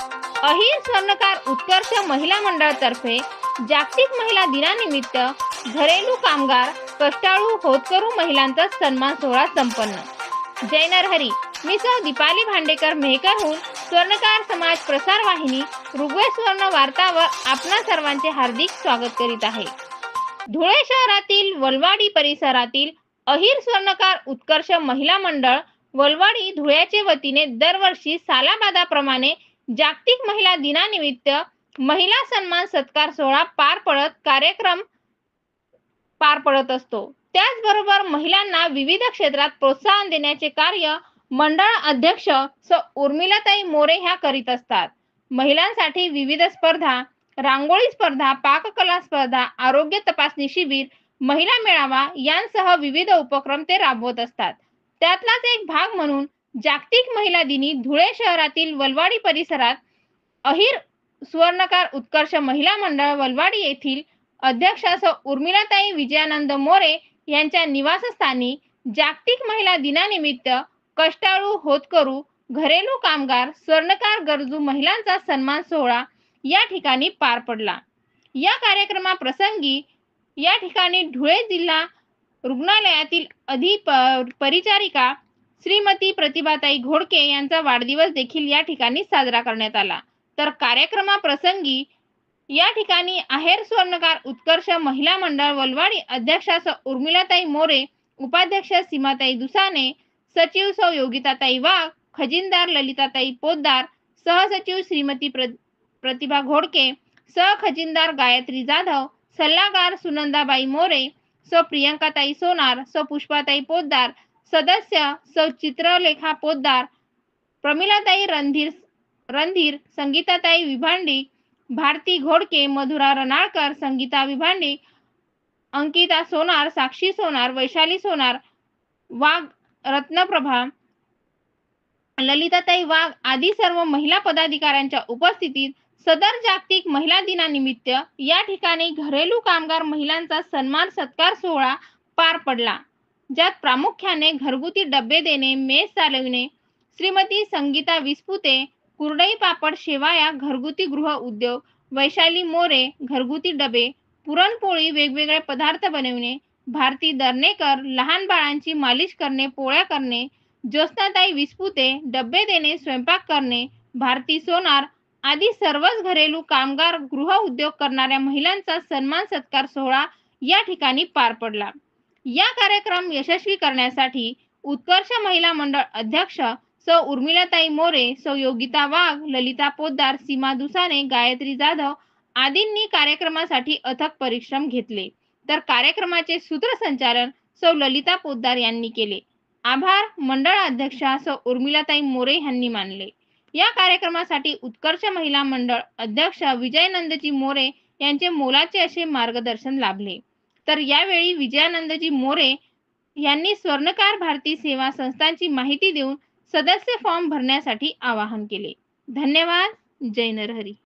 अहिर स्वर्णकार उत्कर्ष महिला मंडळातर्फे जागतिक महिला दिनानिमित्त घरेलू कामगार, कष्टाळू होतकरू महिलांचा सन्मान सोहळा संपन्न. जय नरहरी. मी सौ दीपाली भांडेकर मेहकरहून स्वर्णकार समाज प्रसार वाहिनी ऋग्वेद स्वर्ण वार्तावर आपणा सर्वांचे हार्दिक स्वागत करीत आहे. धुळे शहरातील वलवाडी परिसरातील अहिर स्वर्णकार उत्कर्ष महिला मंडळ वलवाडी धुळ्याचे वतीने दरवर्षी सालाबादाप्रमाणे जागतिक महिला दिनानिमित्त महिला सन्मान सत्कार सोहळा कार्यक्रम पार पडत असतो. त्याचबरोबर महिलांना विविध क्षेत्रात प्रोत्साहन देण्याचे कार्य मंडळ अध्यक्ष उर्मिलाताई मोरे ह्या करीत असतात. महिलांसाठी विविध स्पर्धा, रांगोळी स्पर्धा, पाककला स्पर्धा, आरोग्य तपासणी शिबिर, महिला मेळावा यांसह विविध उपक्रम ते राबवत असतात. त्यातलाच एक भाग म्हणून जागतिक महिला दिनी धुळे शहरातील वलवाडी परिसरात अहिर स्वर्णकार उत्कर्ष महिला मंडळ वलवाडी येथील अध्यक्ष उर्मिलाताई विजयानंद मोरे यांच्या निवासस्थानी जागतिक महिला दिनानिमित्त कष्टाळू, होतकरू, घरेलू कामगार, स्वर्णकार गरजू महिलांचा सन्मान सोहळा या ठिकाणी पार पडला. या कार्यक्रमाप्रसंगी या ठिकाणी धुळे जिल्हा रुग्णालयातील परिचारिका श्रीमती प्रतिभाताई घोडके यांचा वाढदिवस देखील या ठिकाणी साजरा करण्यात आला. तर कार्यक्रमाप्रसंगी या ठिकाणी अहिर स्वर्णकार उत्कर्ष महिला मंडळ वलवाडी अध्यक्ष उर्मिलाताई मोरे, उपाध्यक्ष सीमाताई दुसाने, सचिव सौ योगिताताई वाघ, खजिनदार ललिताताई पोद्दार, सहसचिव श्रीमती प्रतिभा घोडके, सहखजिनदार गायत्री जाधव, सल्लागार सुनंदाबाई मोरे, सौ प्रियंकाताई सोनार, सौ पुष्पाताई पोद्दार, सदस्य सौ चित्रलेखा पोद्दार, प्रमिलाताई रणधीर, संगीताताई विभांडी, भारती घोडके, मधुरा रनाळकर, संगीता विभांडी, अंकिता सोनार, साक्षी सोनार, वैशाली सोनार वाघ, रत्नप्रभा, ललिताताई वाघ आदी सर्व महिला पदाधिकाऱ्यांच्या उपस्थितीत सदर जागतिक महिला दिनानिमित्त या ठिकाणी घरेलू कामगार महिलांचा सन्मान सत्कार सोहळा पार पडला, ज्यात प्रामुख्याने घरगुती डबे देणे, मेस चालविणे, श्रीमती संगीता विस्पुते, कुरडई पापड शेवाया घरगुती गृह उद्योग, वैशाली मोरे घरगुती डबे, पुरणपोळी वेगवेगळे पदार्थ बनविणे, भारती दर्नेकर लहान बाळांची मालिश करणे, पोळ्या करणे, ज्योत्स्नाताई विस्पुते डबे देणे, स्वयंपाक करणे, भारती सोनार आदी सर्वच घरेलू कामगार गृह उद्योग करणाऱ्या महिलांचा सन्मान सत्कार सोहळा या ठिकाणी पार पडला. या कार्यक्रम यशस्वी करण्यासाठी उत्कर्ष महिला मंडळ अध्यक्ष सौ उर्मिलाताई मोरे, सौ योगिता वाघ, ललिता पोद्दार, सीमा दुसाने, गायत्री जाधव आदींनी कार्यक्रमासाठी अथक परिश्रम घेतले. तर कार्यक्रमाचे सूत्रसंचालन सौ ललिता पोद्दार यांनी केले. आभार मंडळ अध्यक्ष सौ उर्मिलाताई मोरे यांनी मानले. या कार्यक्रमासाठी उत्कर्ष महिला मंडळ अध्यक्ष विजयानंदजी मोरे यांचे मोलाचे असे मार्गदर्शन लाभले. तर यावेळी विजयानंदजी मोरे यांनी स्वर्णकार भारती सेवा संस्थांची माहिती देऊन सदस्य फॉर्म भरण्यासाठी आवाहन केले. धन्यवाद. जय नरहरी.